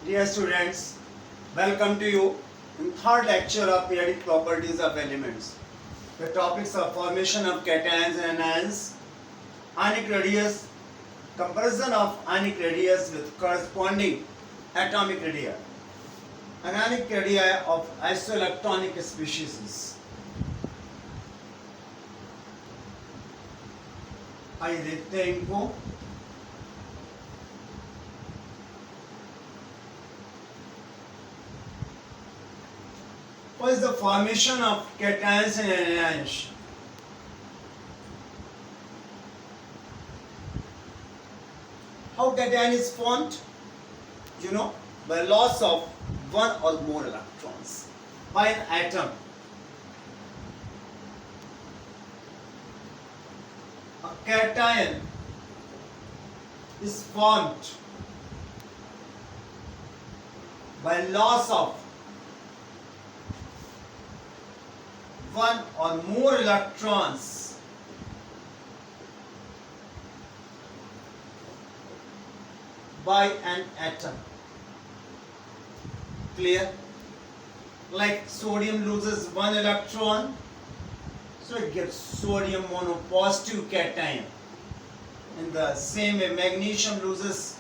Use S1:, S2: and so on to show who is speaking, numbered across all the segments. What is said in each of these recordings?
S1: Dear students, welcome to you in third lecture of periodic properties of elements. The topics are formation of cations and anions, ionic radius, comparison of ionic radius with corresponding atomic radii, anionic radii of isoelectronic species. आइए देखते हैं इनको. What is the formation of cations and anions? How cation is formed? You know, by loss of one or more electrons by an atom. A cation is formed by loss of one or more electrons by an atom. Clear? Like sodium loses one electron, so it gives sodium monopositive cation. In the same way, magnesium loses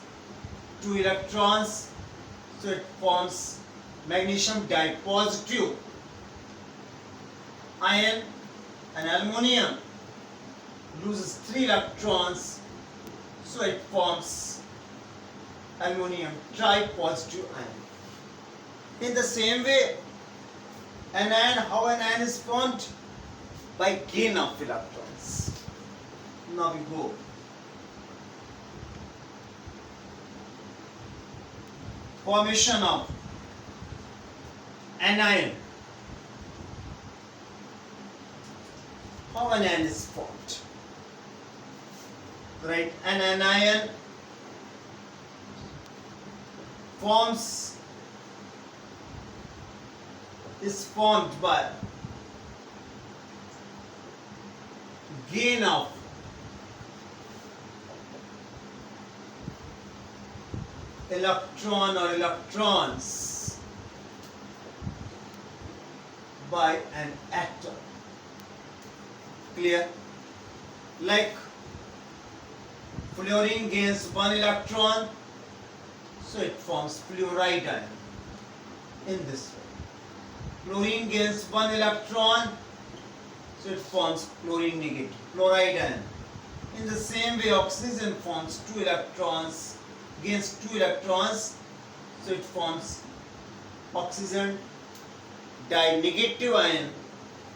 S1: two electrons, so it forms magnesium dipositive ion, and aluminum loses three electrons, so it forms aluminum tripositive ion. In the same way, how an ion is formed? By gain of electrons. Now we go. Formation of anion. How an anion is formed? Right, an anion is formed by gain of electron or electrons by an atom. Clear? Like fluorine gains one electron, so it forms fluoride ion. In this way, chlorine gains one electron, so it forms chlorine negative, fluoride ion. In the same way, oxygen forms two electrons, gains two electrons, so it forms oxygen dinegative ion,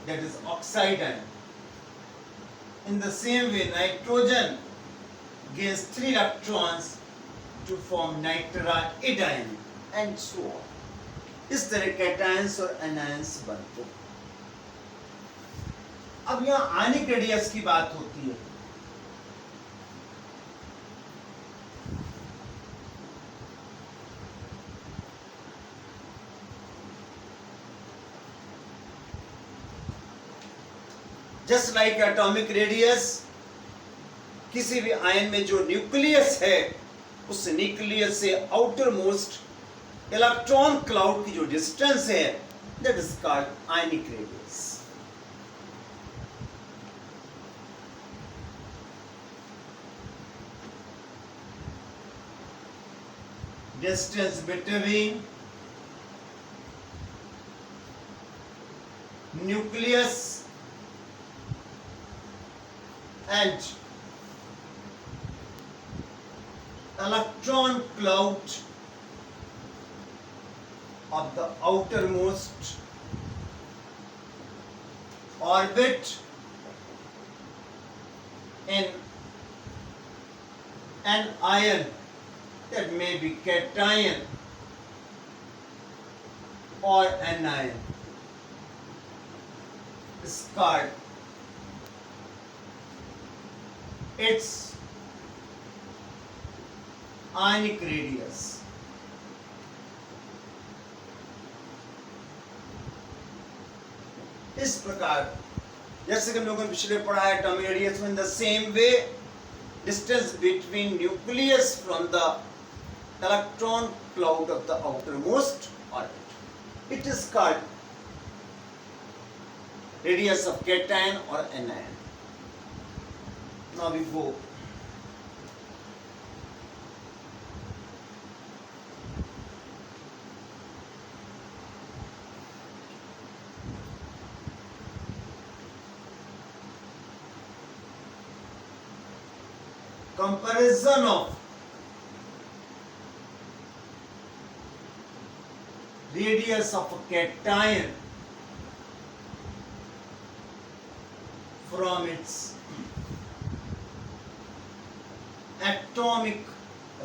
S1: that is oxide ion. In the same way, nitrogen gains three electrons to form nitride ion, and so on. इस तरह cations और anions बनते हैं. अब यहाँ ionic radius की बात होती है. जस्ट लाइक एटॉमिक रेडियस, किसी भी आयन में जो न्यूक्लियस है, उस न्यूक्लियस से आउटर मोस्ट इलेक्ट्रॉन क्लाउड की जो डिस्टेंस है, that is called ionic radius. Distance between nucleus and electron cloud of the outermost orbit in an ion that may be cation or anion is called its ionic radius. इस प्रकार जैसे कि हम लोगों ने पिछले पढ़ा है एटॉमिक रेडियस में, in the same way distance between nucleus from the electron cloud of the outermost orbit. It is called radius of cation or anion. Now we go. Comparison of radius of a cation from its atomic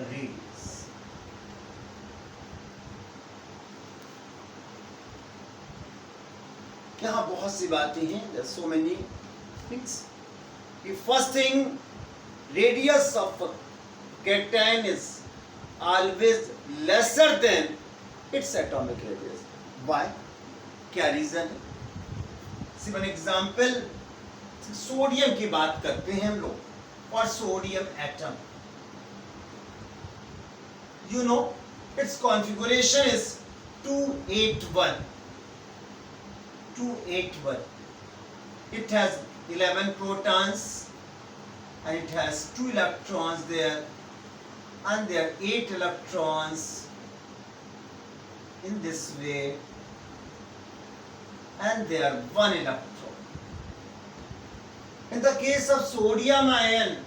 S1: radius. यहाँ बहुत सी बातें हैं. There are so many things. The first thing, radius of a cation is always lesser than its atomic radius. Why? क्या reason है? See one example. Sodium की बात करते हैं हम लोग. For sodium atom, you know, its configuration is 281. 281. It has 11 protons and it has 2 electrons there, and there are 8 electrons in this way, and there are 1 electron. In the case of sodium ion,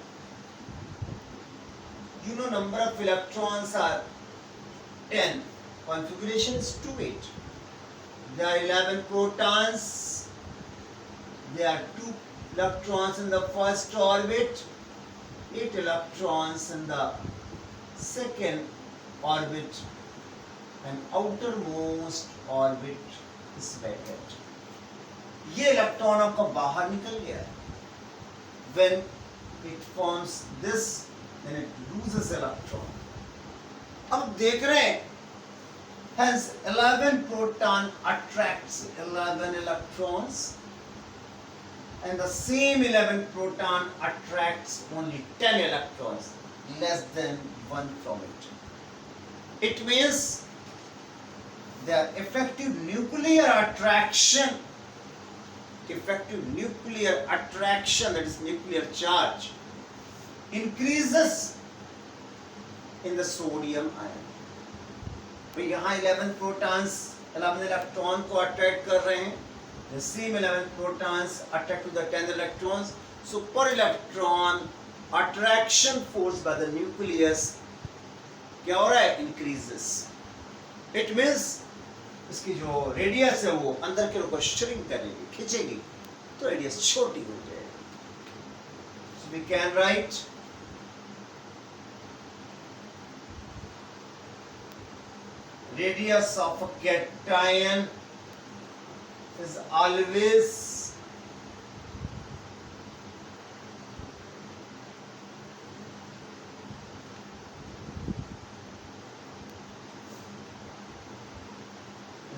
S1: you know, number of electrons are 10. Configuration is 2-8. There are 11 protons. There are 2 electrons in the first orbit, 8 electrons in the second orbit, and outermost orbit is vacant. ये इलेक्ट्रॉनों का बाहर निकल गया है. When it forms this, then it loses electron. अब देख रहे हैं, hence 11 proton attracts 11 electrons, and the same 11 proton attracts only 10 electrons, less than 1 from it. It means their effective nuclear attraction, that is nuclear charge, increases in the sodium ion. तो यहाँ 11 protons 11 electron को attract कर रहे हैं. The same 11 protons attract to the 10 electrons. So per electron attraction force by the nucleus क्या हो रहा है? Increases. It means इसकी जो रेडियस है वो अंदर के लोग श्रिंक करेगी, खींचेगी, तो रेडियस छोटी हो जाएगी. So we can write radius of a cation is always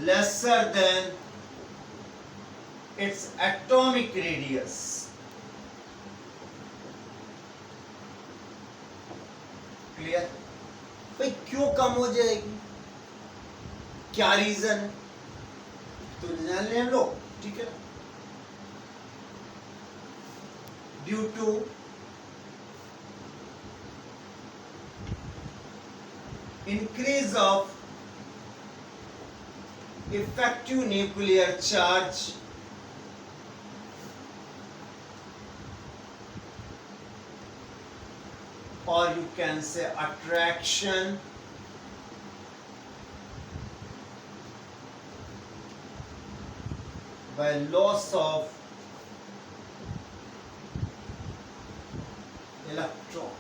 S1: lesser than its atomic radius. Clear? भाई क्यों कम हो जाएगी? क्या रीजन है? तो जान लें हम लोग, ठीक है? Due to increase of effective nuclear charge or you can say attraction by loss of electron.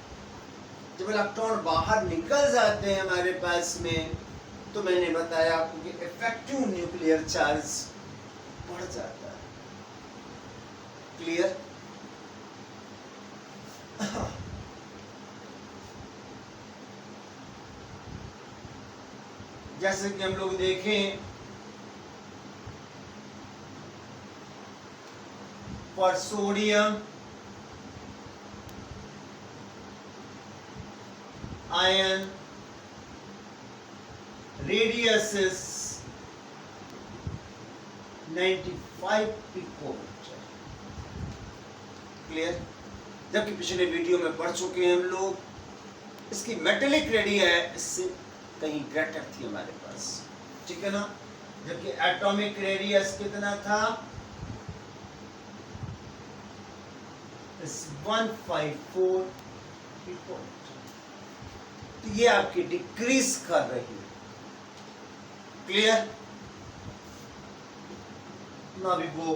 S1: जब इलेक्ट्रॉन बाहर निकल जाते हैं हमारे पास में, तो मैंने बताया आपको कि इफेक्टिव न्यूक्लियर चार्ज बढ़ जाता है. क्लियर? जैसे कि हम लोग देखें, for sodium ion radius is 95 picometer. Clear? जबकि पिछले वीडियो में पढ़ चुके हैं हम लोग, इसकी मेटेलिक रेडिया है इससे कहीं ग्रेटर थी हमारे पास, ठीक है ना? जबकि एटॉमिक रेडियस कितना था? 154 पिकोमीटर। तो ये आपकी डिक्रीज कर रही है। Clear? Now we go.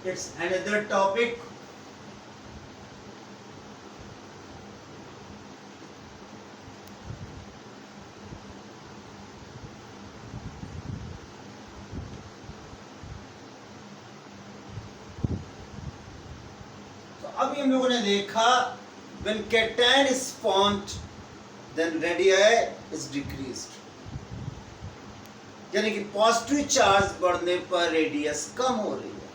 S1: It's another topic. तो अभी हम लोगों ने देखा when cation is formed then radii is decreased, यानी कि पॉजिटिव चार्ज बढ़ने पर रेडियस कम हो रही है।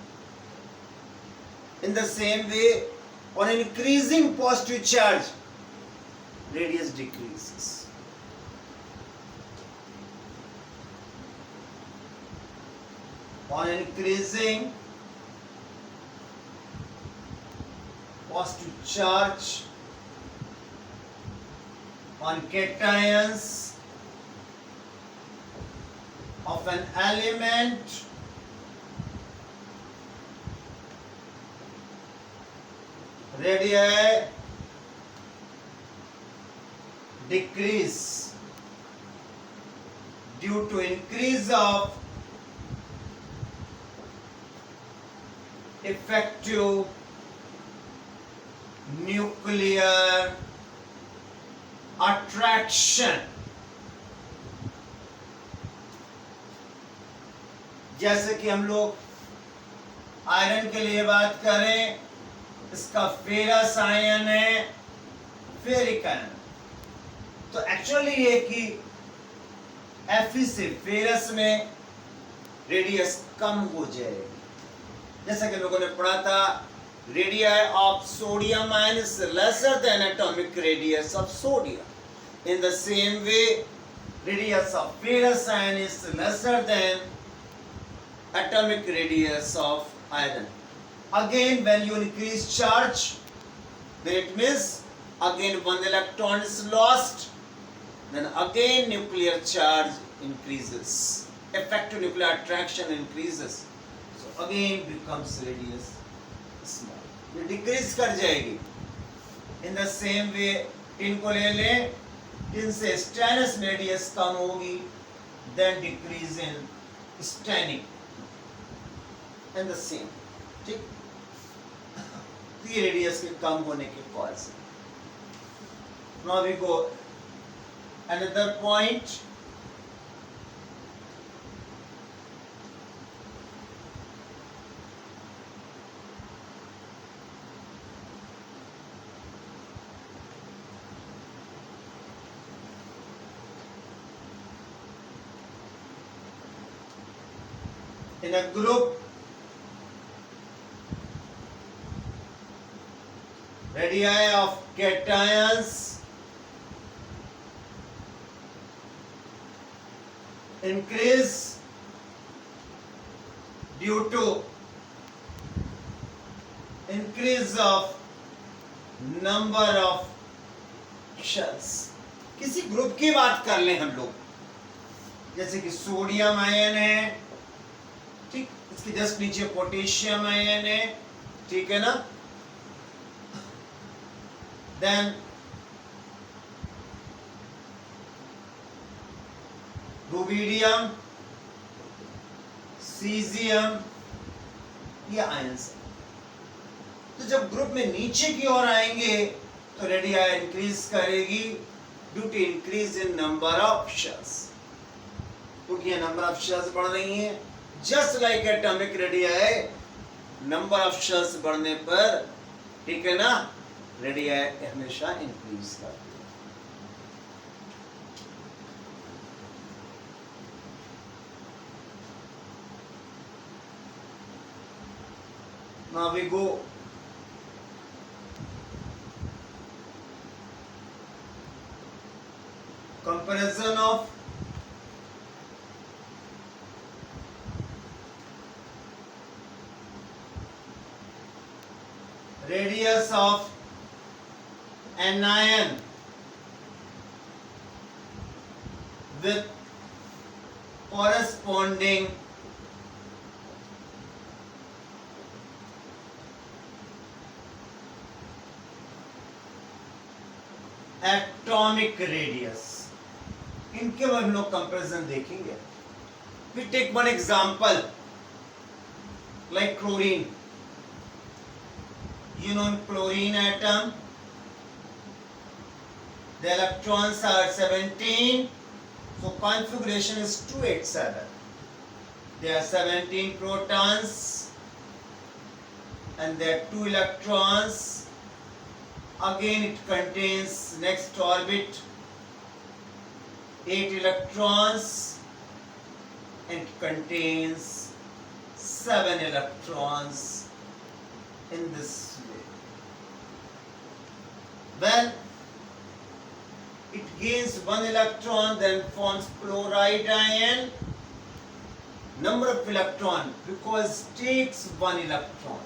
S1: In the same way on increasing positive charge radius decreases. On increasing positive charge on cations of an element radii decrease due to increase of effective nuclear attraction। जैसे कि हम लोग iron के लिए बात करें, इसका फेरस आयन है, फेरिक आयन। तो एक्चुअली ये कि Fe से फेरस में रेडियस कम हो जाएगी। जैसा कि लोगों ने पढ़ा था, radii of sodium ion is lesser than atomic radius of sodium. In the same way radius of ferrous ion is lesser than atomic radius of iron. Again, when you increase charge, then it means again one electron is lost, then again nuclear charge increases, effective nuclear attraction increases, so again becomes radius small, ये decrease कर जाएगी। In the same way tin को ले लें, tin से stannous radius कम होगी, then decrease in stanic and the same, ठीक? तो ये रेडियस के कम होने के कॉज है। Now we go another point. In a group, radii of cations increase due to increase of number of shells। किसी ग्रुप की बात कर लें हम लोग, जैसे कि सोडियम आयन है, ठीक, इसके जस्ट नीचे पोटेशियम आयन है, ठीक है ना? देन रुबिडियम, सीजियम, ये आयंस है। तो जब ग्रुप में नीचे की ओर आएंगे तो रेडियाई इंक्रीज करेगी due to increase in number of shells, क्योंकि ये नंबर ऑफ शेल्स बढ़ रही हैं। Just like atomic radii, number of shells बढ़ने पर, ठीक है ना, रेडियाई हमेशा इंक्रीज करती है। Now we go comparison of radius of anion with corresponding atomic radius. इनके बाद हम लोग कंपैरिजन देखेंगे. We take one example like chlorine. You know, in chlorine atom the electrons are 17, so configuration is 287. There are 17 protons and there are 2 electrons. Again it contains next orbit 8 electrons and it contains 7 electrons in this way. When it gains 1 electron, then forms chloride ion. Number of electron, because it takes 1 electron,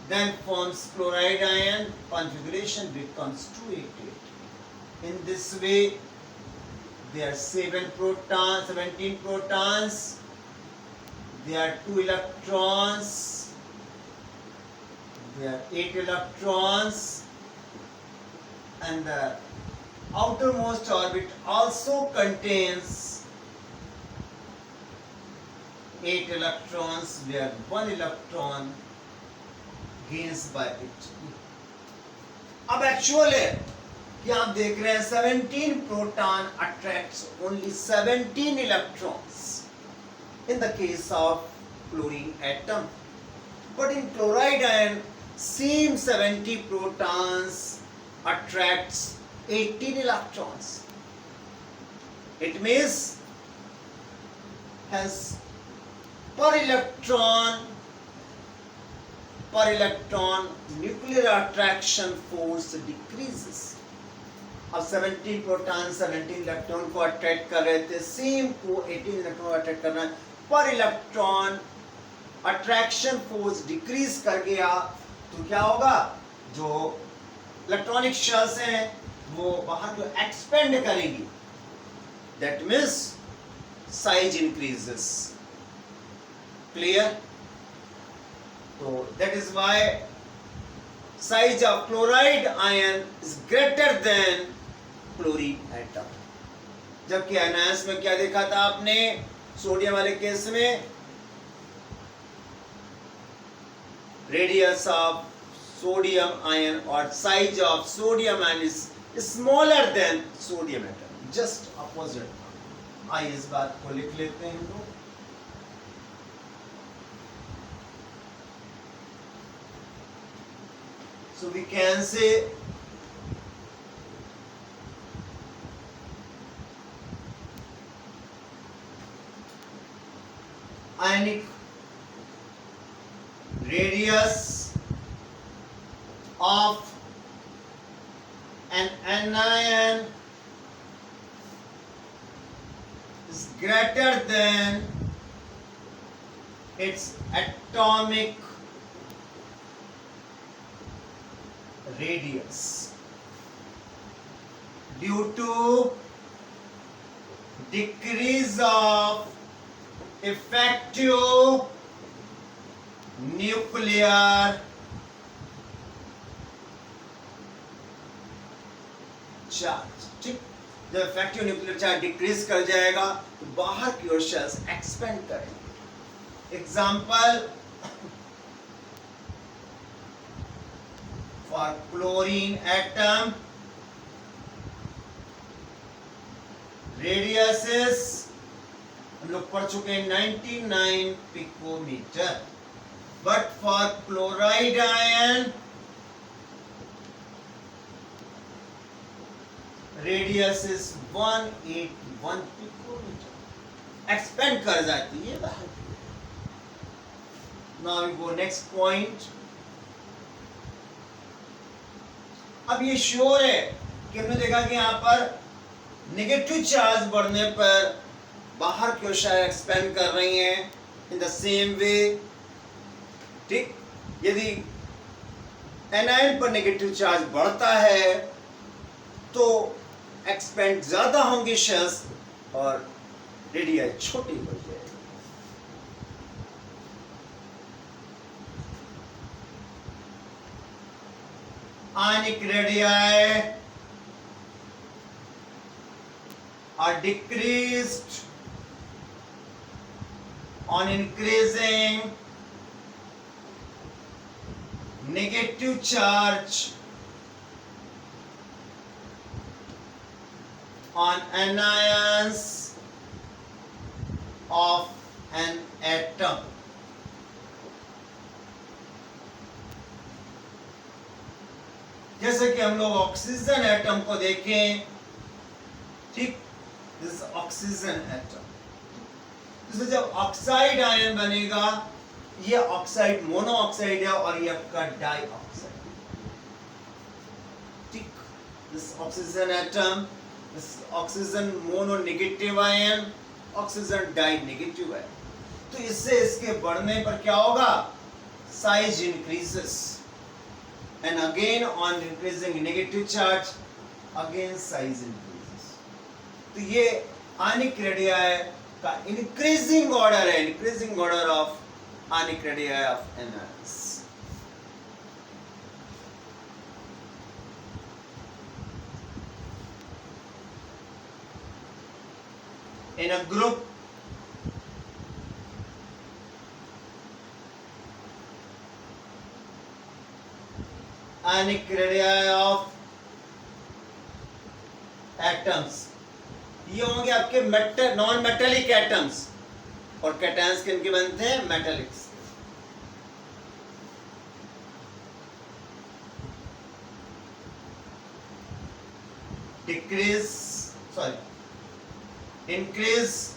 S1: then forms chloride ion. Configuration becomes 288. In this way, there are 17 protons, there are 2 electrons, there are 8 electrons, and the outermost orbit also contains 8 electrons, where 1 electron gains by it. अब actual है कि आप देख रहे हैं 17 proton attracts only 17 electrons in the case of chlorine atom, but in chloride ion same 70 protons attracts 18 electrons. It means has per electron nuclear attraction force decreases. अब 17 proton 17 electron को attract कर रहे थे, सेम को 18 electron को attract करना है, पर इलेक्ट्रॉन अट्रैक्शन फोर्स डिक्रीज कर गया तो क्या होगा, जो इलेक्ट्रॉनिक शेल्स हैं वो बाहर जो एक्सपेंड करेंगी, that means size increases. Clear? तो that is why size of chloride ion is greater than chlorine atom. जबकि एनायंस में क्या देखा था आपने, सोडियम वाले केस में रेडियस ऑफ सोडियम आयन और size of sodium ion is smaller than sodium atom, just opposite. आइए इस बात को लिख लेते हैं हम लोग. So we can say ionic radius of an anion is greater than its atomic radius due to decrease of effective nuclear charge. ठीक, जब इफेक्टिव न्यूक्लियर चार्ज डिक्रीज कर जाएगा तो बाहर की ओर शेल्स एक्सपेंड करेंगे. Example for chlorine atom, radius is हम लोग पढ़ चुके हैं 99 picometer, but for chloride ion radius is 181 picometer. Expand कर जाती है बाहर. Now we go next point. अब ये श्योर है कि हमने देखा कि यहाँ पर नेगेटिव चार्ज बढ़ने पर बाहर की ओर एक्सपेंड कर रही हैं इन द सेम वे। ठीक, यदि एनायन पर नेगेटिव चार्ज बढ़ता है तो एक्सपेंड ज्यादा होंगी शेल्स और रेडियाई छोटी हो जाएगी। Ionic radii are decreased on increasing negative charge on anions of an atom. जैसे कि हम लोग ऑक्सीजन एटम को देखें, ठीक, दिस ऑक्सीजन एटम, जैसे जब ऑक्साइड आयन बनेगा, ये ऑक्साइड मोनो ऑक्साइड है और ये आपका डाई ऑक्साइड। ठीक, this oxygen atom, this oxygen mono negative ion, oxygen die negative ion. तो इससे इसके बढ़ने पर क्या होगा, size increases, and again on increasing negative charge again size increases। तो ये आयनिक रेडियाई का increasing order है, increasing order of ionic radii of anions। In a group ionic radii of atoms, ये होंगे आपके नॉन मेटेलिक एटम्स, और cations किनके बनते हैं, मेटेलिक्स। increase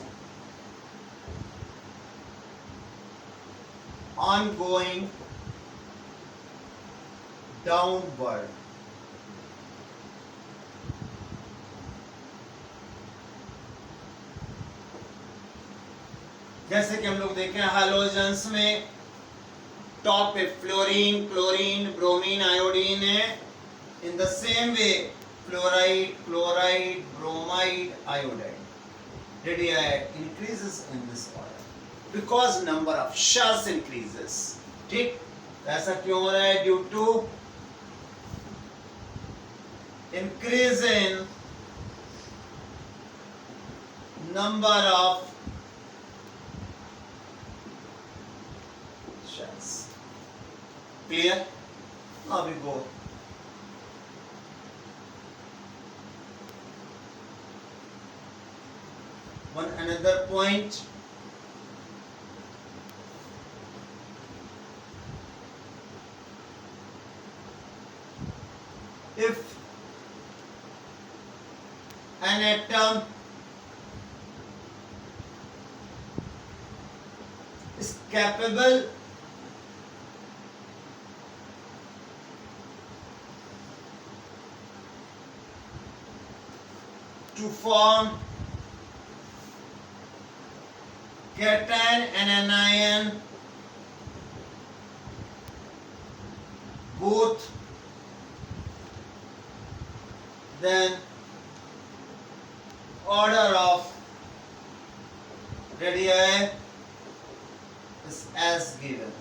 S1: ongoing downward। जैसे कि हम लोग देखें हैलोजेंस में टॉप पे फ्लोरीन, क्लोरीन, ब्रोमीन, आयोडीन है। In the same way fluoride, chloride, bromide, iodide radii increases in this order because number of shells increases। ठीक, ऐसा क्यों हो रहा है, due to increase in number of shells। Clear? Now we go one another point। If an atom is capable to form cation and anion both, then order of radii is as given।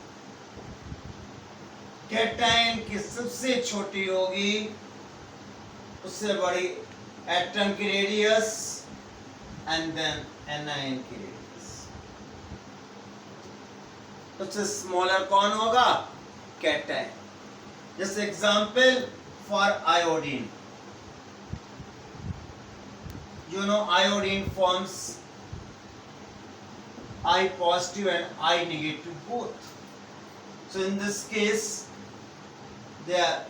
S1: Cation की सबसे छोटी होगी उससे बड़ी atom की radius and then anion की radius. सबसे smaller कौन होगा, कैटायन। जैसे example for iodine, you know iodine forms I positive and I negative both। So in this case there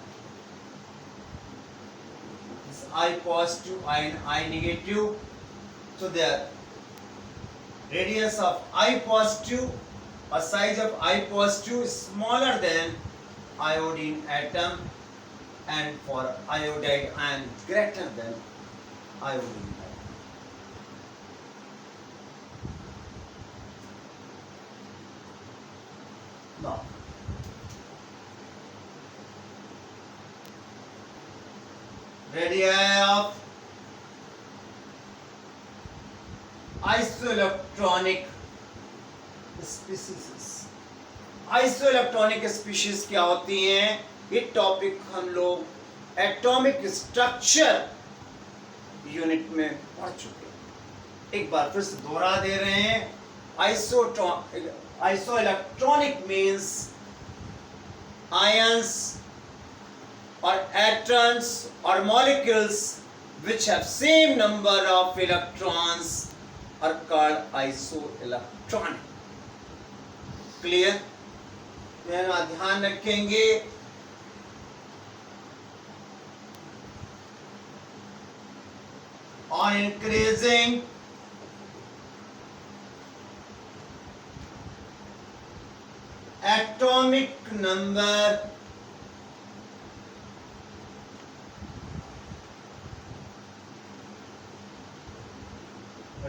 S1: is I positive and I negative, so their radius of I positive or size of I positive is smaller than iodine atom, and for iodide and greater than iodine atom। radii of isoelectronic species. Isoelectronic species क्या होती हैं, ये topic हम लोग atomic structure unit में पढ़ चुके हैं. एक बार फिर से दोहरा दे रहे हैं. Isoelectronic means ions or atoms or molecules which have same number of electrons are called isoelectronic. Clear? ध्यान रखेंगे. On increasing atomic number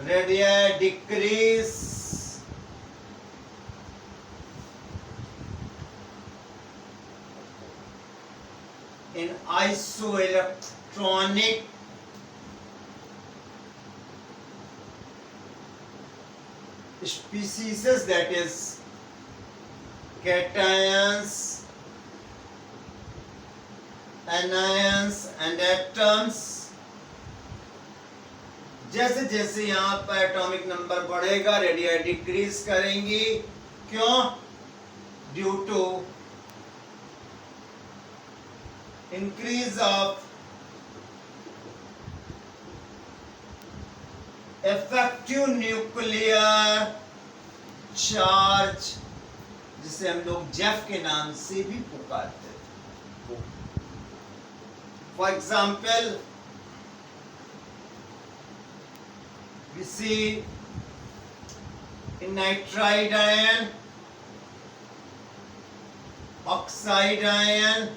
S1: radii decrease in isoelectronic species, that is cations, anions and atoms. जैसे जैसे यहाँ पर atomic number बढ़ेगा radius decrease करेंगी. क्यों? Due to increase of effective nuclear charge, जिसे हम लोग जेफ के नाम से भी पुकारते हैं. For example, we see in nitride ion, oxide ion,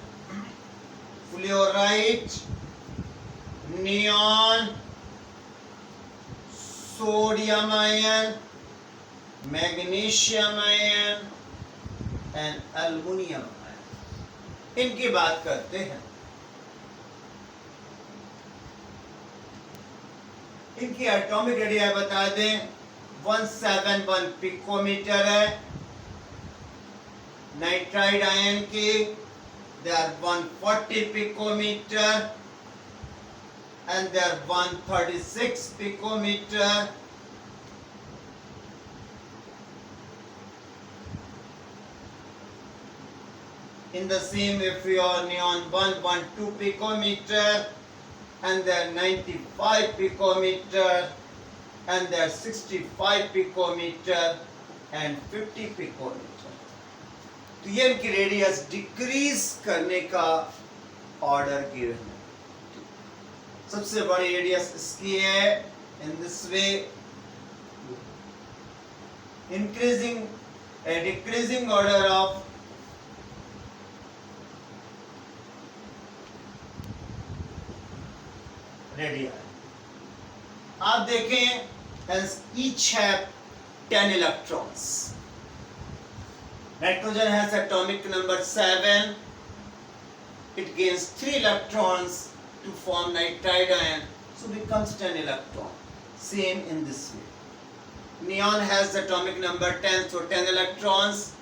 S1: fluorite, neon, sodium ion, magnesium ion and aluminum ion. इनकी बात करते हैं. इनकी एटॉमिक रेडियस बता दें. 171 पिकोमीटर है. नाइट्राइड आयन की they are 140 picometer and they are 136 picometer. In the same, if you are neon 112 picometer, and they are 95 picometer, and they are 65 picometer and 50 picometer. तो ये इनकी रेडियस डिक्रीज करने का order की है. सबसे बड़ी रेडियस इसकी है. In this way increasing decreasing order of radius. आप देखें, each have 10 electrons. Nitrogen has atomic number 7. It gains 3 electrons to form nitride ion, so becomes 10 electron. Same in this way. Neon has atomic number 10, so 10 electrons.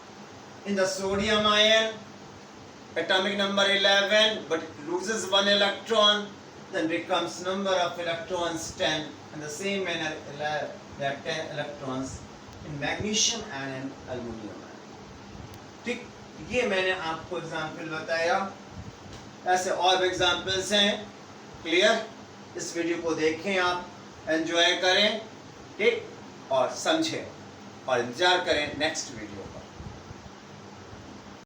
S1: In the sodium ion, atomic number 11, but it loses 1 electron. Then becomes number of electrons 10. In the same manner, there are 10 electrons in magnesium and in aluminum. ठीक, ये मैंने आपको example बताया. ऐसे और examples हैं. Clear? इस video को देखें, आप एंजॉय करें, ठीक, और समझें, और इंतजार करें नेक्स्ट वीडियो.